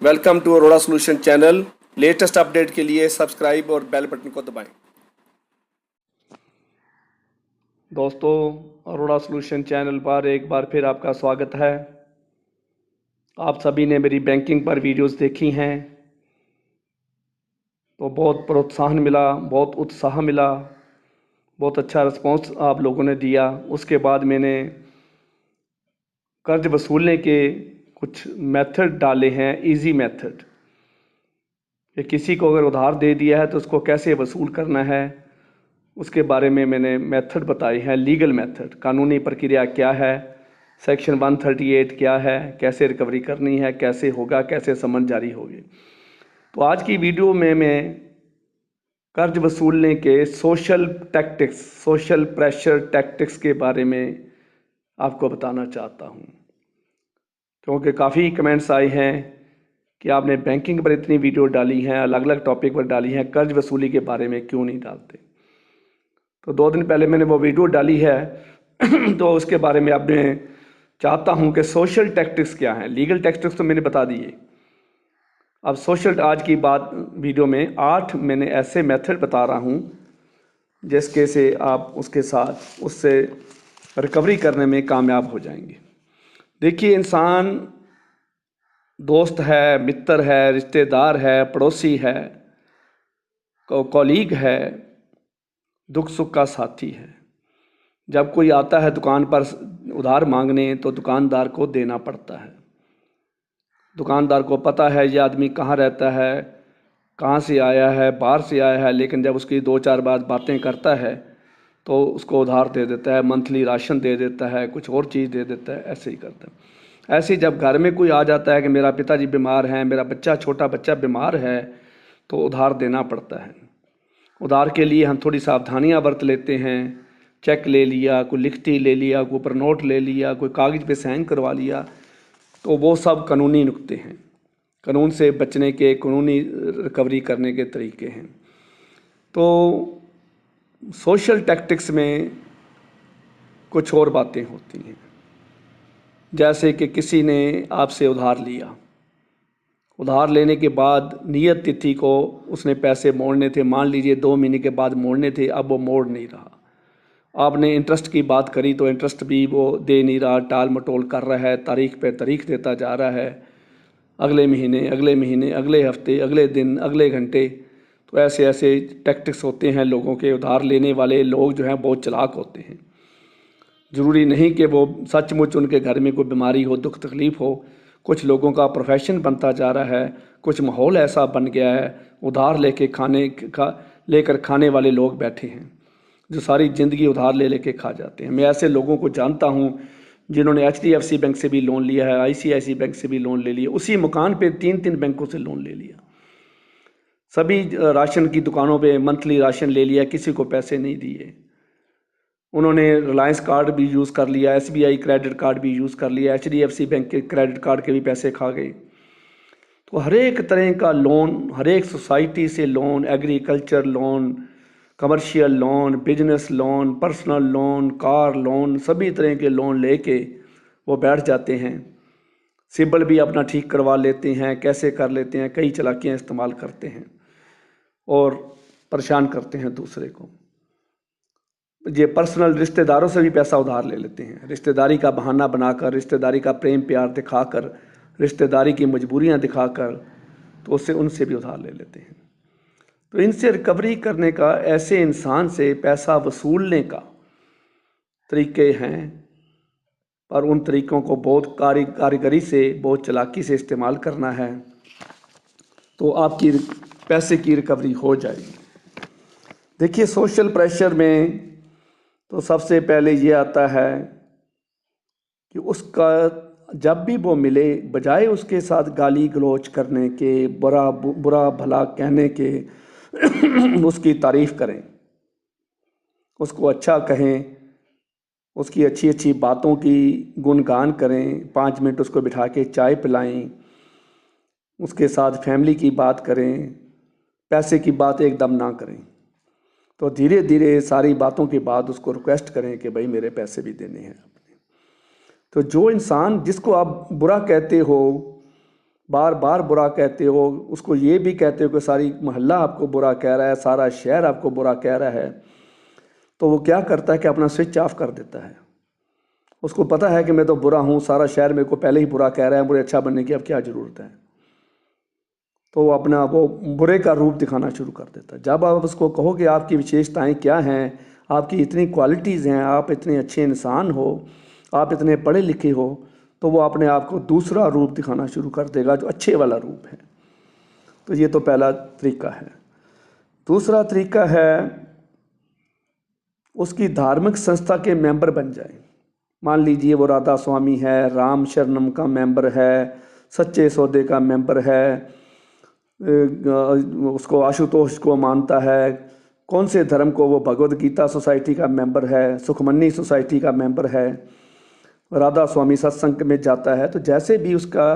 Welcome to Arora solution channel. Latest update के लिए subscribe और बेल बटन को दबाएं। दोस्तों, अरोड़ा सॉल्यूशन चैनल पर एक बार फिर आपका स्वागत है। आप सभी ने मेरी बैंकिंग पर वीडियोस देखी हैं तो बहुत प्रोत्साहन मिला, बहुत उत्साह मिला, बहुत अच्छा रिस्पॉन्स आप लोगों ने दिया। उसके बाद मैंने कर्ज वसूलने के कुछ मेथड डाले हैं, इजी मेथड, कि किसी को अगर उधार दे दिया है तो उसको कैसे वसूल करना है, उसके बारे में मैंने मेथड बताए हैं। लीगल मेथड, कानूनी प्रक्रिया क्या है, सेक्शन 138 क्या है, कैसे रिकवरी करनी है, कैसे होगा, कैसे समन जारी होगी। तो आज की वीडियो में मैं कर्ज वसूलने के social tactics, social pressure tactics के बारे में आपको बताना चाहता हूँ, क्योंकि काफ़ी कमेंट्स आए हैं कि आपने बैंकिंग पर इतनी वीडियो डाली हैं, अलग अलग टॉपिक पर डाली हैं, कर्ज वसूली के बारे में क्यों नहीं डालते। तो 2 दिन पहले मैंने वो वीडियो डाली है तो उसके बारे में अब मैं चाहता हूँ कि सोशल टैक्टिक्स क्या हैं। लीगल टैक्टिक्स तो मैंने बता दिए, अब सोशल, आज की बात वीडियो में 8 मैंने ऐसे मेथड बता रहा हूँ जिसके से आप उसके साथ उससे रिकवरी करने में कामयाब हो जाएंगे। देखिए, इंसान दोस्त है, मित्र है, रिश्तेदार है, पड़ोसी है, कॉलीग है, दुख सुख का साथी है। जब कोई आता है दुकान पर उधार मांगने तो दुकानदार को देना पड़ता है। दुकानदार को पता है ये आदमी कहाँ रहता है, कहाँ से आया है, बाहर से आया है, लेकिन जब उसकी 2-4 बार बातें करता है तो उसको उधार दे देता है, मंथली राशन दे देता है, कुछ और चीज़ दे देता है, ऐसे ही करता है। ऐसे ही जब घर में कोई आ जाता है कि मेरा पिताजी बीमार हैं, मेरा बच्चा, छोटा बच्चा बीमार है, तो उधार देना पड़ता है। उधार के लिए हम थोड़ी सावधानियां बरत लेते हैं। चेक ले लिया, कोई लिखती ले लिया, कोई ऊपर नोट ले लिया, कोई कागज़ पे साइन करवा लिया, तो वो सब कानूनी नुक्ते हैं, कानून से बचने के, कानूनी रिकवरी करने के तरीके हैं। तो सोशल टैक्टिक्स में कुछ और बातें होती हैं, जैसे कि किसी ने आपसे उधार लिया, उधार लेने के बाद नियत तिथि को उसने पैसे मोड़ने थे, मान लीजिए 2 महीने के बाद मोड़ने थे, अब वो मोड़ नहीं रहा। आपने इंटरेस्ट की बात करी तो इंटरेस्ट भी वो दे नहीं रहा, टाल मटोल कर रहा है, तारीख पे तारीख देता जा रहा है, अगले महीने, अगले महीने, अगले हफ्ते, अगले दिन, अगले घंटे। तो ऐसे ऐसे टैक्टिक्स होते हैं लोगों के। उधार लेने वाले लोग जो हैं बहुत चालाक होते हैं। ज़रूरी नहीं कि वो सचमुच उनके घर में कोई बीमारी हो, दुख तकलीफ़ हो। कुछ लोगों का प्रोफेशन बनता जा रहा है, कुछ माहौल ऐसा बन गया है, उधार लेकर खाने वाले लोग बैठे हैं जो सारी ज़िंदगी उधार लेके खा जाते हैं। मैं ऐसे लोगों को जानता हूँ जिन्होंने HDFC बैंक से भी लोन लिया है, ICICI बैंक से भी लोन ले लिया, उसी मकान पे 3-3 बैंकों से लोन ले लिया, सभी राशन की दुकानों पे मंथली राशन ले लिया, किसी को पैसे नहीं दिए। उन्होंने रिलायंस कार्ड भी यूज़ कर लिया, SBI क्रेडिट कार्ड भी यूज़ कर लिया, HDFC बैंक के क्रेडिट कार्ड के भी पैसे खा गए। तो हर एक तरह का लोन, हर एक सोसाइटी से loan, agriculture loan, commercial loan, business loan, personal loan, car loan, सभी तरह के लोन लेके वो बैठ जाते हैं। सिबिल भी अपना ठीक करवा लेते हैं, कैसे कर लेते हैं, कई चालाकियाँ इस्तेमाल करते हैं और परेशान करते हैं दूसरे को। ये पर्सनल रिश्तेदारों से भी पैसा उधार ले लेते हैं, रिश्तेदारी का बहाना बनाकर, रिश्तेदारी का प्रेम प्यार दिखाकर, रिश्तेदारी की मजबूरियां दिखाकर, तो उससे उनसे भी उधार ले लेते हैं। तो इनसे रिकवरी करने का, ऐसे इंसान से पैसा वसूलने का तरीके हैं, पर उन तरीक़ों को बहुत कारीगरी से, बहुत चालाकी से इस्तेमाल करना है तो आपकी पैसे की रिकवरी हो जाएगी। देखिए, सोशल प्रेशर में तो सबसे पहले ये आता है कि उसका जब भी वो मिले, बजाय उसके साथ गाली गलौज करने के, बुरा भला कहने के उसकी तारीफ़ करें, उसको अच्छा कहें, उसकी अच्छी अच्छी बातों की गुणगान करें, 5 मिनट उसको बिठा के चाय पिलाएं, उसके साथ फैमिली की बात करें, पैसे की बात एकदम ना करें। तो धीरे धीरे सारी बातों के बाद उसको रिक्वेस्ट करें कि भाई मेरे पैसे भी देने हैं। तो जो इंसान जिसको आप बुरा कहते हो, बार बार बुरा कहते हो, उसको ये भी कहते हो कि सारी मोहल्ला आपको बुरा कह रहा है, सारा शहर आपको बुरा कह रहा है, तो वो क्या करता है कि अपना स्विच ऑफ कर देता है। उसको पता है कि मैं तो बुरा हूँ, सारा शहर मेरे को पहले ही बुरा कह रहा है, मुझे अच्छा बनने की अब क्या ज़रूरत है। तो वो अपना वो बुरे का रूप दिखाना शुरू कर देता है। जब आप उसको कहो कि आपकी विशेषताएं क्या हैं, आपकी इतनी क्वालिटीज़ हैं, आप इतने अच्छे इंसान हो, आप इतने पढ़े लिखे हो, तो वो अपने आप को दूसरा रूप दिखाना शुरू कर देगा जो अच्छे वाला रूप है। तो ये तो पहला तरीका है। दूसरा तरीका है उसकी धार्मिक संस्था के मेंबर बन जाए। मान लीजिए वो राधा स्वामी है, राम शरणम का मेंबर है, सच्चे सौदे का मेंबर है, उसको आशुतोष को मानता है, कौन से धर्म को, वो भगवद गीता सोसाइटी का मेंबर है, सुखमनी सोसाइटी का मेंबर है, राधा स्वामी सत्संग में जाता है। तो जैसे भी उसका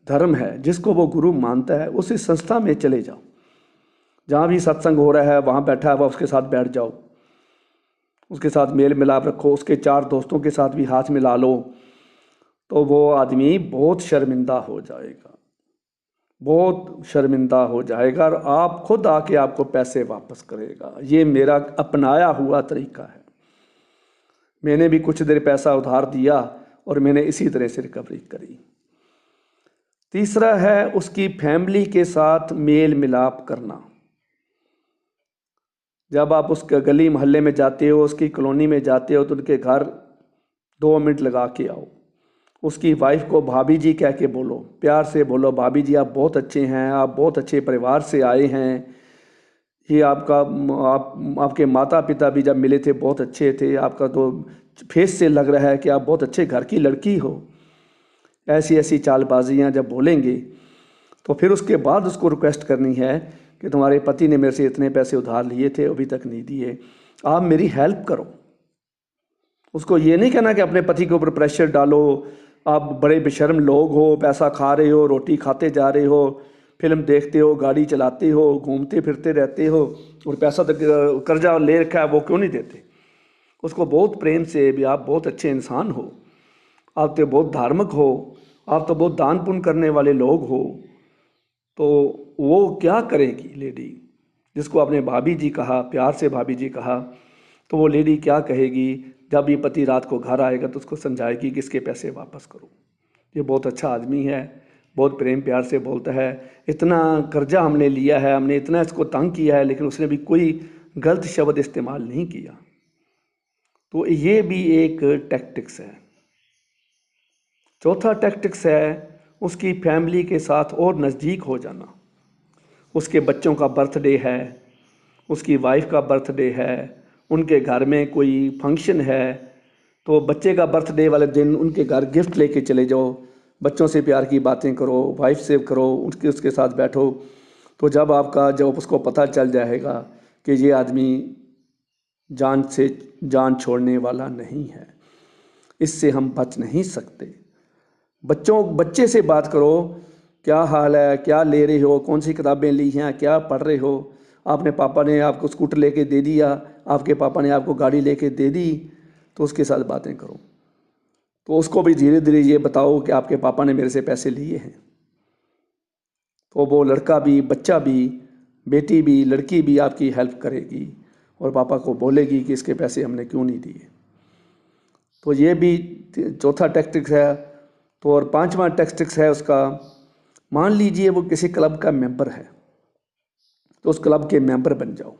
धर्म है, जिसको वो गुरु मानता है, उसी संस्था में चले जाओ। जहाँ भी सत्संग हो रहा है वहाँ बैठा है वह, उसके साथ बैठ जाओ, उसके साथ मेल मिलाप रखो, उसके 4 दोस्तों के साथ भी हाथ मिला लो। तो वो आदमी बहुत शर्मिंदा हो जाएगा, बहुत शर्मिंदा हो जाएगा, और आप खुद आके आपको पैसे वापस करेगा। ये मेरा अपनाया हुआ तरीका है। मैंने भी कुछ देर पैसा उधार दिया और मैंने इसी तरह से रिकवरी करी। तीसरा है उसकी फैमिली के साथ मेल मिलाप करना। जब आप उसके गली मोहल्ले में जाते हो, उसकी कॉलोनी में जाते हो, तो उनके घर 2 मिनट लगा के आओ। उसकी वाइफ को भाभी जी कह के बोलो, प्यार से बोलो, भाभी जी आप बहुत अच्छे हैं, आप बहुत अच्छे परिवार से आए हैं, ये आपके माता पिता भी जब मिले थे बहुत अच्छे थे, आपका तो फेस से लग रहा है कि आप बहुत अच्छे घर की लड़की हो। ऐसी ऐसी चालबाजियाँ जब बोलेंगे तो फिर उसके बाद उसको रिक्वेस्ट करनी है कि तुम्हारे पति ने मेरे से इतने पैसे उधार लिए थे, अभी तक नहीं दिए, आप मेरी हेल्प करो। उसको ये नहीं कहना कि अपने पति के ऊपर प्रेशर डालो, आप बड़े बेशर्म लोग हो, पैसा खा रहे हो, रोटी खाते जा रहे हो, फिल्म देखते हो, गाड़ी चलाते हो, घूमते फिरते रहते हो, और पैसा तो कर्जा ले रखा है वो क्यों नहीं देते। उसको बहुत प्रेम से भी, आप बहुत अच्छे इंसान हो, आप तो बहुत धार्मिक हो, आप तो बहुत दान पुण्य करने वाले लोग हो। तो वो क्या करेगी लेडी, जिसको आपने भाभी जी कहा, प्यार से भाभी जी कहा, तो वो लेडी क्या कहेगी जब ये पति रात को घर आएगा तो उसको समझाएगी कि इसके पैसे वापस करो, ये बहुत अच्छा आदमी है, बहुत प्रेम प्यार से बोलता है, इतना कर्जा हमने लिया है, हमने इतना इसको तंग किया है, लेकिन उसने भी कोई गलत शब्द इस्तेमाल नहीं किया। तो ये भी एक टैक्टिक्स है। चौथा टैक्टिक्स है उसकी फैमिली के साथ और नज़दीक हो जाना। उसके बच्चों का बर्थडे है, उसकी वाइफ का बर्थडे है, उनके घर में कोई फंक्शन है, तो बच्चे का बर्थडे वाले दिन उनके घर गिफ्ट लेके चले जाओ, बच्चों से प्यार की बातें करो, वाइफ से करो, उसके साथ बैठो। तो जब उसको पता चल जाएगा कि ये आदमी जान छोड़ने वाला नहीं है, इससे हम बच नहीं सकते। बच्चे से बात करो, क्या हाल है, क्या ले रहे हो, कौन सी किताबें ली हैं, क्या पढ़ रहे हो, आपने पापा ने आपको स्कूटर लेके दे दिया, आपके पापा ने आपको गाड़ी लेके दे दी, तो उसके साथ बातें करो। तो उसको भी धीरे धीरे ये बताओ कि आपके पापा ने मेरे से पैसे लिए हैं। तो वो लड़का भी, बच्चा भी, बेटी भी, लड़की भी आपकी हेल्प करेगी और पापा को बोलेगी कि इसके पैसे हमने क्यों नहीं दिए। तो ये भी चौथा टैक्टिक्स है। तो और 5वां टैक्टिक्स है उसका, मान लीजिए वो किसी क्लब का मेंबर है, तो उस क्लब के मेंबर बन जाओ।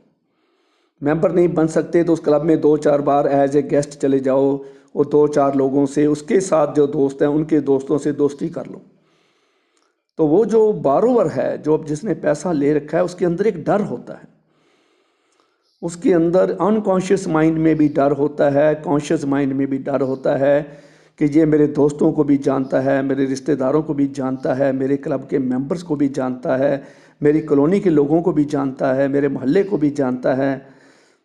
मेंबर नहीं बन सकते तो उस क्लब में 2-4 बार एज ए गेस्ट चले जाओ, और 2-4 लोगों से, उसके साथ जो दोस्त हैं उनके दोस्तों से दोस्ती कर लो। तो वो जो बारोवर है, जो जिसने पैसा ले रखा है, उसके अंदर एक डर होता है, उसके अंदर अनकॉन्शियस माइंड में भी डर होता है, कॉन्शियस माइंड में भी डर होता है कि ये मेरे दोस्तों को भी जानता है, मेरे रिश्तेदारों को भी जानता है, मेरे क्लब के मेंबर्स को भी जानता है, मेरी कॉलोनी के लोगों को भी जानता है, मेरे मोहल्ले को भी जानता है,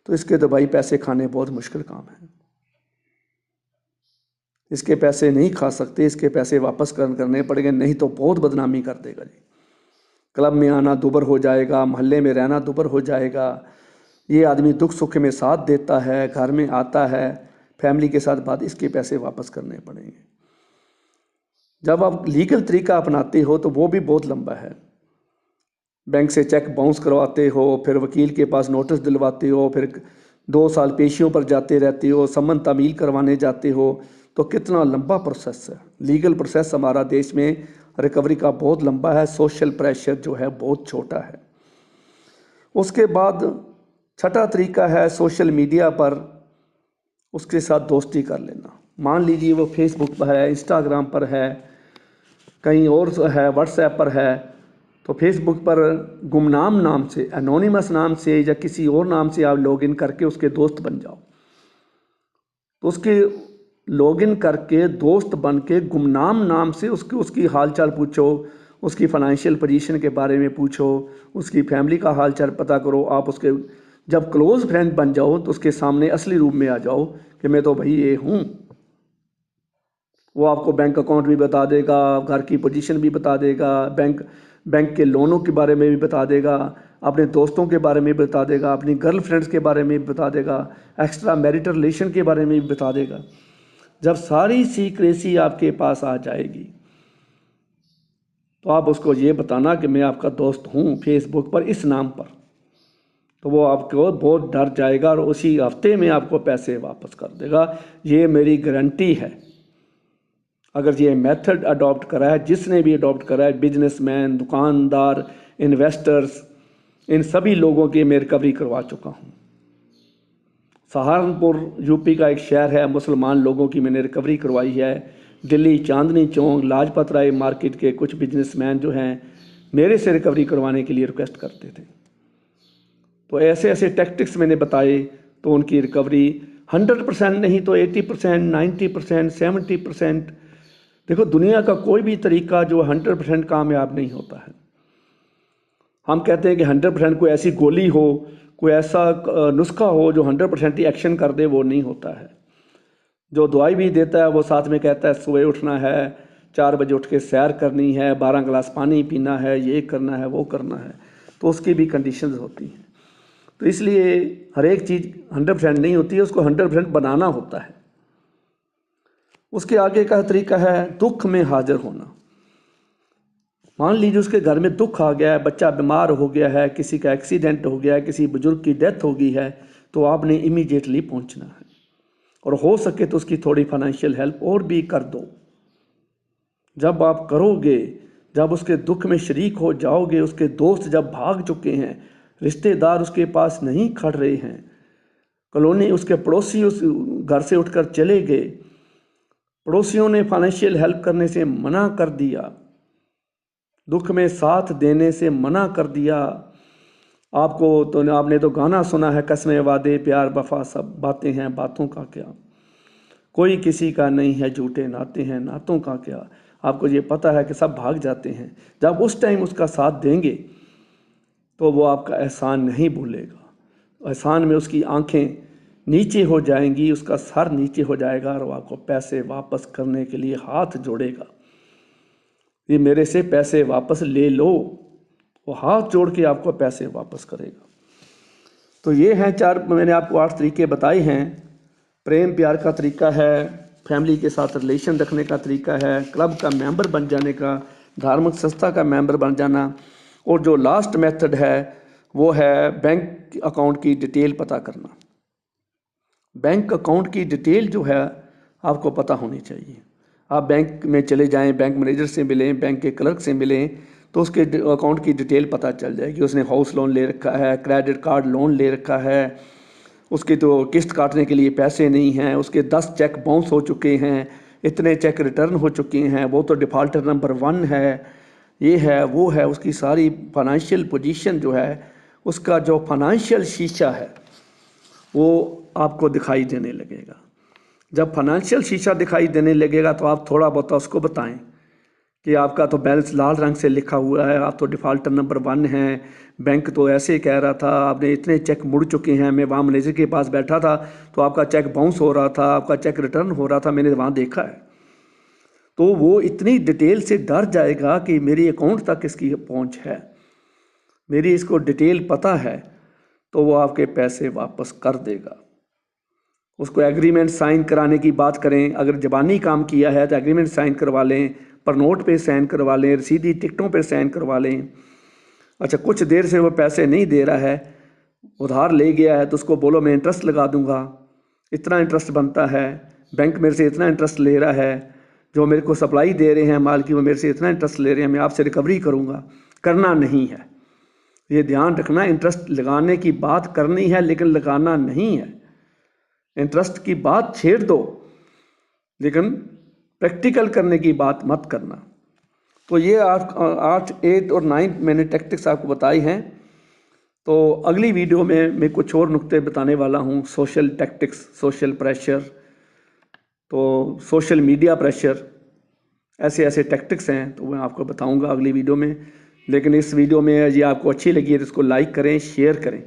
तो इसके तो भाई पैसे खाने बहुत मुश्किल काम है, इसके पैसे नहीं खा सकते, इसके पैसे वापस करने पड़ेंगे, नहीं तो बहुत बदनामी कर देगा जी। क्लब में आना दुबर हो जाएगा, मोहल्ले में रहना दुबर हो जाएगा। ये आदमी दुख सुख में साथ देता है, घर में आता है, फैमिली के साथ बात, इसके पैसे वापस करने पड़ेंगे। जब आप लीगल तरीका अपनाते हो तो वो भी बहुत लंबा है। बैंक से चेक बाउंस करवाते हो, फिर वकील के पास नोटिस दिलवाते हो, फिर 2 साल पेशियों पर जाते रहते हो, समन तामील करवाने जाते हो, तो कितना लंबा प्रोसेस है। लीगल प्रोसेस हमारा देश में रिकवरी का बहुत लंबा है। सोशल प्रेशर जो है बहुत छोटा है। उसके बाद छठा तरीका है सोशल मीडिया पर उसके साथ दोस्ती कर लेना। मान लीजिए वो फेसबुक पर है, इंस्टाग्राम पर है, कहीं और है, व्हाट्सएप पर है, तो फेसबुक पर गुमनाम नाम से, एनोनिमस नाम से या किसी और नाम से आप लॉगिन करके उसके दोस्त बन जाओ। तो उसके लॉगिन करके दोस्त बन के गुमनाम नाम से उसकी हालचाल पूछो, उसकी फाइनेंशियल पोजीशन के बारे में पूछो, उसकी फैमिली का हालचाल पता करो। आप उसके जब क्लोज फ्रेंड बन जाओ तो उसके सामने असली रूप में आ जाओ कि मैं तो भाई ये हूँ। वो आपको बैंक अकाउंट भी बता देगा, घर की पोजीशन भी बता देगा, बैंक के लोनों के बारे में भी बता देगा, अपने दोस्तों के बारे में भी बता देगा, अपनी गर्लफ्रेंड्स के बारे में भी बता देगा, एक्स्ट्रा मैरिटल रिलेशन के बारे में भी बता देगा। जब सारी सीक्रेसी आपके पास आ जाएगी तो आप उसको ये बताना कि मैं आपका दोस्त हूँ फेसबुक पर इस नाम पर, तो वो आपको बहुत डर जाएगा और उसी हफ्ते में आपको पैसे वापस कर देगा। ये मेरी गारंटी है। अगर ये मेथड अडॉप्ट करा है, जिसने भी अडॉप्ट करा है, बिजनेसमैन, दुकानदार, इन्वेस्टर्स, इन सभी लोगों की मैं रिकवरी करवा चुका हूँ। सहारनपुर यूपी का एक शहर है, मुसलमान लोगों की मैंने रिकवरी करवाई है। दिल्ली चांदनी चौक, लाजपत राय मार्केट के कुछ बिजनेसमैन जो हैं मेरे से रिकवरी करवाने के लिए रिक्वेस्ट करते थे। तो ऐसे ऐसे टैक्टिक्स मैंने बताए तो उनकी रिकवरी 100% नहीं तो 80%, 90%, 70%। देखो, दुनिया का कोई भी तरीका जो 100% कामयाब नहीं होता है। हम कहते हैं कि 100% कोई ऐसी गोली हो, कोई ऐसा नुस्खा हो जो 100% ही एक्शन कर दे, वो नहीं होता है। जो दवाई भी देता है वो साथ में कहता है सुबह उठना है, 4 बजे उठ के सैर करनी है, 12 गिलास पानी पीना है, ये करना है, वो करना है, तो उसकी भी कंडीशंस होती हैं। तो इसलिए हर एक चीज़ 100% नहीं होती है, उसको 100% बनाना होता है। उसके आगे का तरीका है दुख में हाजिर होना। मान लीजिए उसके घर में दुख आ गया है, बच्चा बीमार हो गया है, किसी का एक्सीडेंट हो गया है, किसी बुजुर्ग की डेथ हो गई है, तो आपने इमीडिएटली पहुंचना है और हो सके तो उसकी थोड़ी फाइनेंशियल हेल्प और भी कर दो। जब आप करोगे, जब उसके दुख में शरीक हो जाओगे, उसके दोस्त जब भाग चुके हैं, रिश्तेदार उसके पास नहीं खड़ रहे हैं, कॉलोनी उसके पड़ोसी उस घर से उठकर चले गए, पड़ोसियों ने फाइनेंशियल हेल्प करने से मना कर दिया, दुख में साथ देने से मना कर दिया। आपने तो गाना सुना है, कसमें वादे प्यार वफा सब बातें हैं, बातों का क्या, कोई किसी का नहीं है, झूठे नाते हैं, नातों का क्या। आपको ये पता है कि सब भाग जाते हैं। जब उस टाइम उसका साथ देंगे तो वो आपका एहसान नहीं भूलेगा। एहसान में उसकी आंखें नीचे हो जाएंगी, उसका सर नीचे हो जाएगा और वो आपको पैसे वापस करने के लिए हाथ जोड़ेगा, ये मेरे से पैसे वापस ले लो। वो हाथ जोड़ के आपको पैसे वापस करेगा। तो ये हैं 4, मैंने आपको 8 तरीके बताए हैं। प्रेम प्यार का तरीका है, फैमिली के साथ रिलेशन रखने का तरीका है, क्लब का मेंबर बन जाने का, धार्मिक संस्था का मेंबर बन जाना, और जो लास्ट मेथड है वो है बैंक अकाउंट की डिटेल पता करना। बैंक अकाउंट की डिटेल जो है आपको पता होनी चाहिए। आप बैंक में चले जाएं, बैंक मैनेजर से मिलें, बैंक के क्लर्क से मिलें, तो उसके अकाउंट की डिटेल पता चल जाएगी। उसने हाउस लोन ले रखा है, क्रेडिट कार्ड लोन ले रखा है, उसकी तो किस्त काटने के लिए पैसे नहीं हैं, उसके 10 चेक बाउंस हो चुके हैं, इतने चेक रिटर्न हो चुके हैं, वो तो डिफ़ॉल्टर नंबर 1 है, ये है वो है। उसकी सारी फाइनेंशियल पोजीशन जो है, उसका जो फाइनेंशियल शीशा है वो आपको दिखाई देने लगेगा। जब फाइनेंशियल शीशा दिखाई देने लगेगा तो आप थोड़ा बहुत उसको बताएं कि आपका तो बैलेंस लाल रंग से लिखा हुआ है, आप तो डिफ़ॉल्टर नंबर 1 हैं, बैंक तो ऐसे कह रहा था, आपने इतने चेक मुड़ चुके हैं, मैं वहाँ मैनेजर के पास बैठा था तो आपका चेक बाउंस हो रहा था, आपका चेक रिटर्न हो रहा था, मैंने वहाँ देखा है। तो वो इतनी डिटेल से डर जाएगा कि मेरी अकाउंट तक इसकी पहुँच है, मेरी इसको डिटेल पता है, तो वो आपके पैसे वापस कर देगा। उसको एग्रीमेंट साइन कराने की बात करें, अगर ज़बानी काम किया है तो एग्रीमेंट साइन करवा लें, पर नोट पे साइन करवा लें, रसीदी टिकटों पे साइन करवा लें। अच्छा, कुछ देर से वो पैसे नहीं दे रहा है, उधार ले गया है, तो उसको बोलो मैं इंटरेस्ट लगा दूंगा, इतना इंटरेस्ट बनता है, बैंक मेरे से इतना इंटरेस्ट ले रहा है, जो मेरे को सप्लाई दे रहे हैं माल की वो मेरे से इतना इंटरेस्ट ले रहे हैं, मैं आपसे रिकवरी करूंगा। करना नहीं है, ये ध्यान रखना। इंटरेस्ट लगाने की बात करनी है लेकिन लगाना नहीं है। इंटरेस्ट की बात छेड़ दो लेकिन प्रैक्टिकल करने की बात मत करना। तो ये 8, 8 और 9 मैंने टैक्टिक्स आपको बताई हैं। तो अगली वीडियो में मैं कुछ और नुक्ते बताने वाला हूँ, सोशल टैक्टिक्स, सोशल प्रेशर, तो सोशल मीडिया प्रेशर, ऐसे ऐसे टैक्टिक्स हैं, तो मैं आपको बताऊंगा अगली वीडियो में। लेकिन इस वीडियो में ये आपको अच्छी लगी है तो इसको लाइक करें, शेयर करें,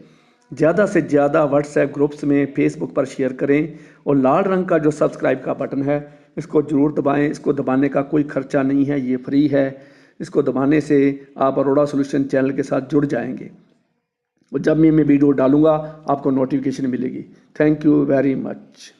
ज़्यादा से ज़्यादा व्हाट्सएप ग्रुप्स में, फेसबुक पर शेयर करें, और लाल रंग का जो सब्सक्राइब का बटन है इसको ज़रूर दबाएं। इसको दबाने का कोई खर्चा नहीं है, ये फ्री है। इसको दबाने से आप अरोड़ा सॉल्यूशन चैनल के साथ जुड़ जाएंगे और जब मैं वीडियो डालूंगा आपको नोटिफिकेशन मिलेगी। Thank you very much.